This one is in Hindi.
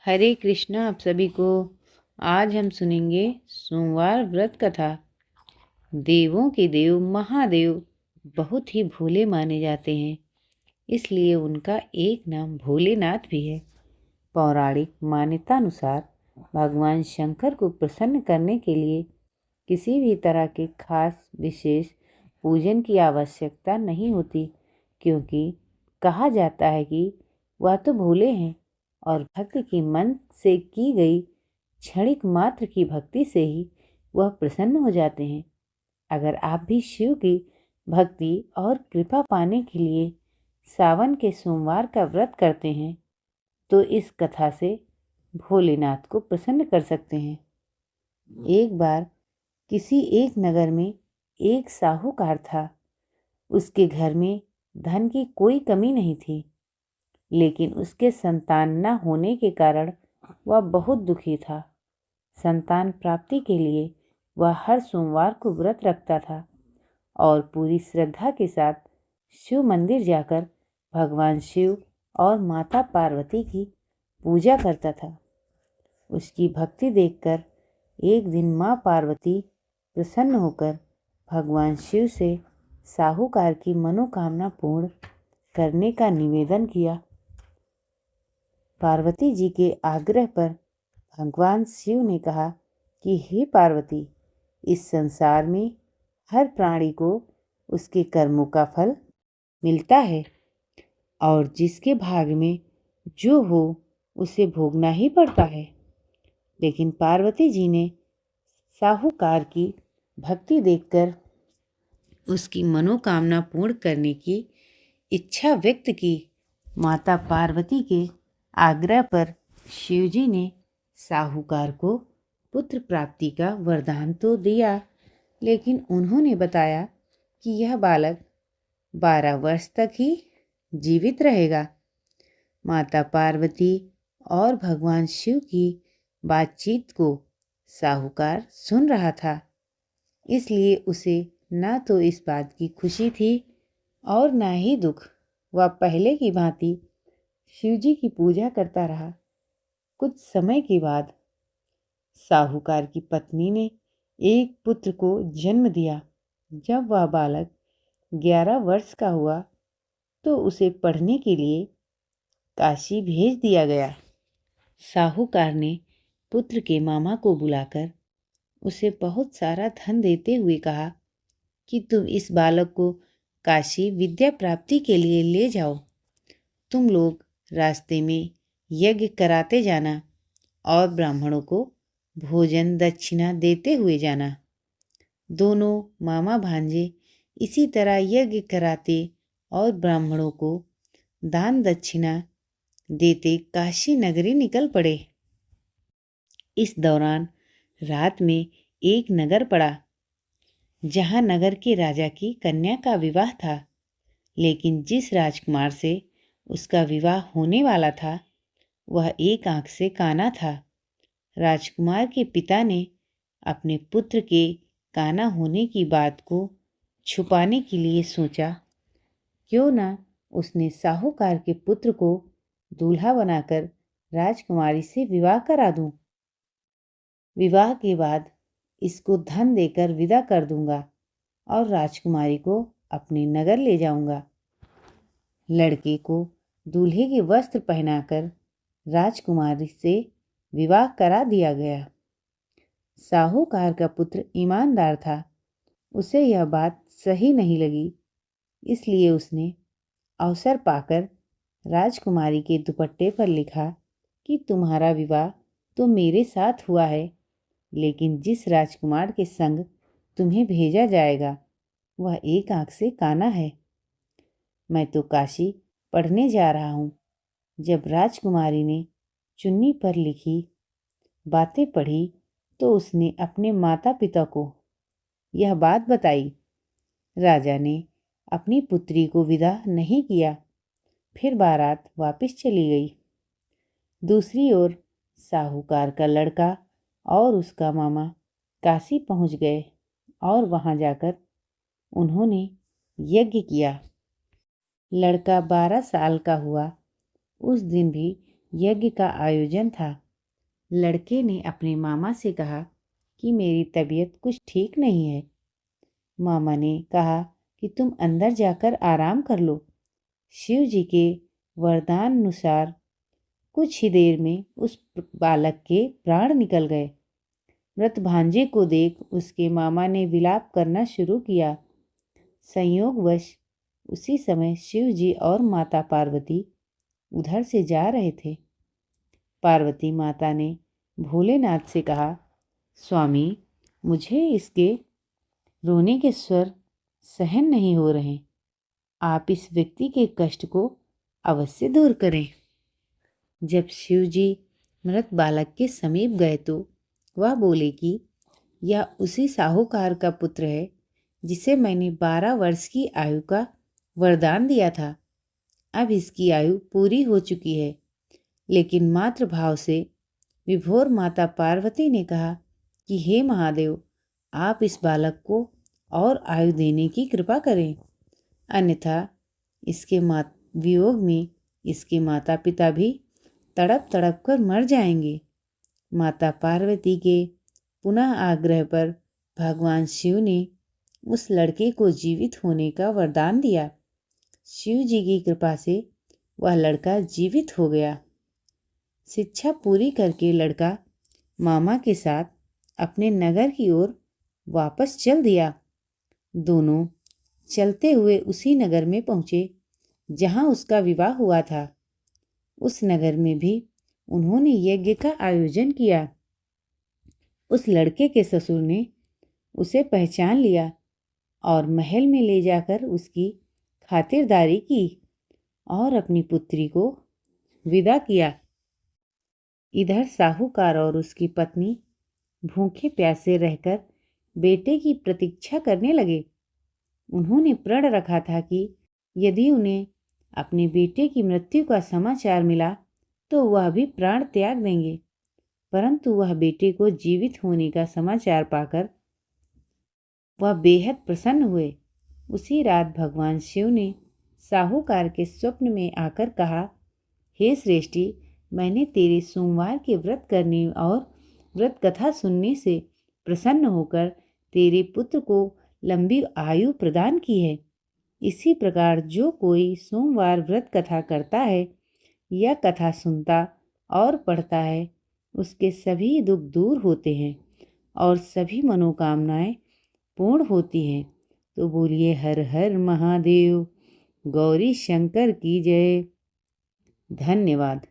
हरे कृष्णा आप सभी को। आज हम सुनेंगे सोमवार व्रत कथा। देवों के देव महादेव बहुत ही भोले माने जाते हैं, इसलिए उनका एक नाम भोलेनाथ भी है। पौराणिक मान्यता अनुसार भगवान शंकर को प्रसन्न करने के लिए किसी भी तरह के खास विशेष पूजन की आवश्यकता नहीं होती, क्योंकि कहा जाता है कि वह तो भोले हैं और भक्त के मन से की गई क्षणिक मात्र की भक्ति से ही वह प्रसन्न हो जाते हैं। अगर आप भी शिव की भक्ति और कृपा पाने के लिए सावन के सोमवार का व्रत करते हैं तो इस कथा से भोलेनाथ को प्रसन्न कर सकते हैं। एक बार किसी एक नगर में एक साहूकार था। उसके घर में धन की कोई कमी नहीं थी, लेकिन उसके संतान न होने के कारण वह बहुत दुखी था। संतान प्राप्ति के लिए वह हर सोमवार को व्रत रखता था और पूरी श्रद्धा के साथ शिव मंदिर जाकर भगवान शिव और माता पार्वती की पूजा करता था। उसकी भक्ति देखकर एक दिन माँ पार्वती प्रसन्न होकर भगवान शिव से साहूकार की मनोकामना पूर्ण करने का निवेदन किया। पार्वती जी के आग्रह पर भगवान शिव ने कहा कि हे पार्वती, इस संसार में हर प्राणी को उसके कर्मों का फल मिलता है और जिसके भाग्य में जो हो उसे भोगना ही पड़ता है। लेकिन पार्वती जी ने साहूकार की भक्ति देखकर उसकी मनोकामना पूर्ण करने की इच्छा व्यक्त की। माता पार्वती के आग्रह पर शिवजी ने साहूकार को पुत्र प्राप्ति का वरदान तो दिया, लेकिन उन्होंने बताया कि यह बालक 12 वर्ष तक ही जीवित रहेगा। माता पार्वती और भगवान शिव की बातचीत को साहूकार सुन रहा था, इसलिए उसे न तो इस बात की खुशी थी और न ही दुख। वह पहले की भांति शिवजी की पूजा करता रहा। कुछ समय के बाद साहूकार की पत्नी ने एक पुत्र को जन्म दिया। जब वह बालक 11 वर्ष का हुआ तो उसे पढ़ने के लिए काशी भेज दिया गया। साहूकार ने पुत्र के मामा को बुलाकर उसे बहुत सारा धन देते हुए कहा कि तुम इस बालक को काशी विद्या प्राप्ति के लिए ले जाओ। तुम लोग रास्ते में यज्ञ कराते जाना और ब्राह्मणों को भोजन दक्षिणा देते हुए जाना। दोनों मामा भांजे इसी तरह यज्ञ कराते और ब्राह्मणों को दान दक्षिणा देते काशी नगरी निकल पड़े। इस दौरान रात में एक नगर पड़ा, जहां नगर के राजा की कन्या का विवाह था। लेकिन जिस राजकुमार से उसका विवाह होने वाला था वह एक आंख से काना था। राजकुमार के पिता ने अपने पुत्र के काना होने की बात को छुपाने के लिए सोचा, क्यों ना उसने साहूकार के पुत्र को दूल्हा बनाकर राजकुमारी से विवाह करा दूं। विवाह के बाद इसको धन देकर विदा कर दूंगा और राजकुमारी को अपने नगर ले जाऊंगा। लड़के को दूल्हे के वस्त्र पहनाकर राजकुमारी से विवाह करा दिया गया। साहूकार का पुत्र ईमानदार था। उसे यह बात सही नहीं लगी, इसलिए उसने अवसर पाकर राजकुमारी के दुपट्टे पर लिखा कि तुम्हारा विवाह तो मेरे साथ हुआ है, लेकिन जिस राजकुमार के संग तुम्हें भेजा जाएगा वह एक आंख से काना है। मैं तो काशी पढ़ने जा रहा हूँ। जब राजकुमारी ने चुन्नी पर लिखी बातें पढ़ी तो उसने अपने माता पिता को यह बात बताई। राजा ने अपनी पुत्री को विदा नहीं किया। फिर बारात वापस चली गई। दूसरी ओर साहूकार का लड़का और उसका मामा काशी पहुंच गए और वहां जाकर उन्होंने यज्ञ किया। लड़का 12 साल का हुआ। उस दिन भी यज्ञ का आयोजन था। लड़के ने अपने मामा से कहा कि मेरी तबीयत कुछ ठीक नहीं है। मामा ने कहा कि तुम अंदर जाकर आराम कर लो। शिव जी के वरदान अनुसार कुछ ही देर में उस बालक के प्राण निकल गए। मृत भांजे को देख उसके मामा ने विलाप करना शुरू किया। संयोगवश उसी समय शिव जी और माता पार्वती उधर से जा रहे थे। पार्वती माता ने भोलेनाथ से कहा, स्वामी, मुझे इसके रोने के स्वर सहन नहीं हो रहे। आप इस व्यक्ति के कष्ट को अवश्य दूर करें। जब शिव जी मृत बालक के समीप गए तो वह बोले कि यह उसी साहूकार का पुत्र है जिसे मैंने 12 वर्ष की आयु का वरदान दिया था। अब इसकी आयु पूरी हो चुकी है। लेकिन मातृ भाव से विभोर माता पार्वती ने कहा कि हे महादेव, आप इस बालक को और आयु देने की कृपा करें, अन्यथा इसके वियोग में इसके माता पिता भी तड़प तड़प कर मर जाएंगे। माता पार्वती के पुनः आग्रह पर भगवान शिव ने उस लड़के को जीवित होने का वरदान दिया। शिव जी की कृपा से वह लड़का जीवित हो गया। शिक्षा पूरी करके लड़का मामा के साथ अपने नगर की ओर वापस चल दिया। दोनों चलते हुए उसी नगर में पहुँचे जहाँ उसका विवाह हुआ था। उस नगर में भी उन्होंने यज्ञ का आयोजन किया। उस लड़के के ससुर ने उसे पहचान लिया और महल में ले जाकर उसकी खातिरदारी की और अपनी पुत्री को विदा किया। इधर साहूकार और उसकी पत्नी भूखे प्यासे रहकर बेटे की प्रतीक्षा करने लगे। उन्होंने प्रण रखा था कि यदि उन्हें अपने बेटे की मृत्यु का समाचार मिला तो वह भी प्राण त्याग देंगे। परंतु वह बेटे को जीवित होने का समाचार पाकर वह बेहद प्रसन्न हुए। उसी रात भगवान शिव ने साहूकार के स्वप्न में आकर कहा, हे श्रेष्ठी, मैंने तेरे सोमवार के व्रत करने और व्रत कथा सुनने से प्रसन्न होकर तेरे पुत्र को लंबी आयु प्रदान की है। इसी प्रकार जो कोई सोमवार व्रत कथा करता है या कथा सुनता और पढ़ता है, उसके सभी दुख दूर होते हैं और सभी मनोकामनाएं पूर्ण होती हैं। तो बोलिए हर हर महादेव, गौरी शंकर की जय। धन्यवाद।